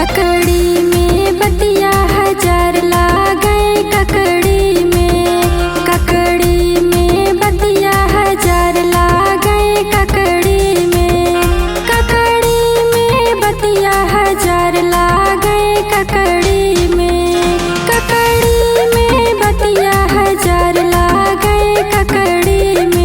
ककड़ी में बतिया हजार लागे, ककड़ी में बतिया हजार लागे, ककड़ी में बतिया हजार लागे, ककड़ी में बतिया हजार लागे, ककड़ी में।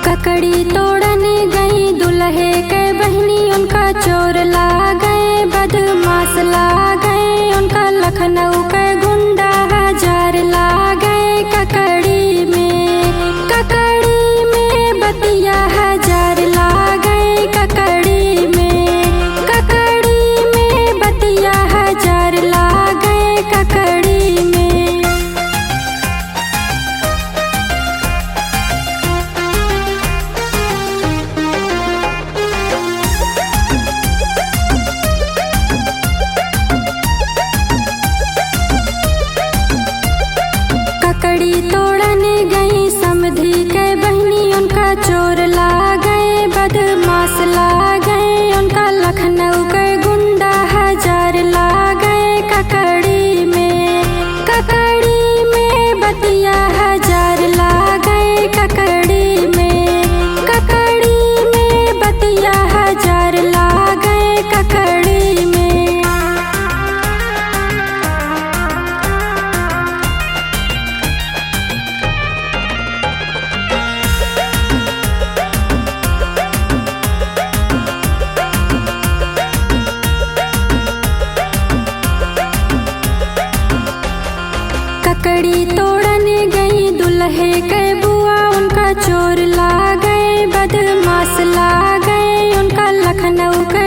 ककड़ी तोड़ने गई दुल्हे के बहनी, उनका चोर ला गए, बदमाश ला गए, उनका लखनऊ के गुंडा हजार ला गए, ककड़ी में बतिया हजार ला गए, ककड़ी में बतिया हजार ला गए, ककड़ी में। ककड़ी तोड़ने गई समधी के बहनी, उनका चोर ला गए, बदमाश ला गए, उनका लखनऊ के गुंडा हजार ला गए, ककड़ी में बतिया हजार ला गए, ककड़ी में बतिया हजार ला गए, ककड़ी में। ककड़ी तोड़ने गई दुल्हे के बुआ, उनका चोर ला गए, बदमाश ला गए, उनका लखनऊ के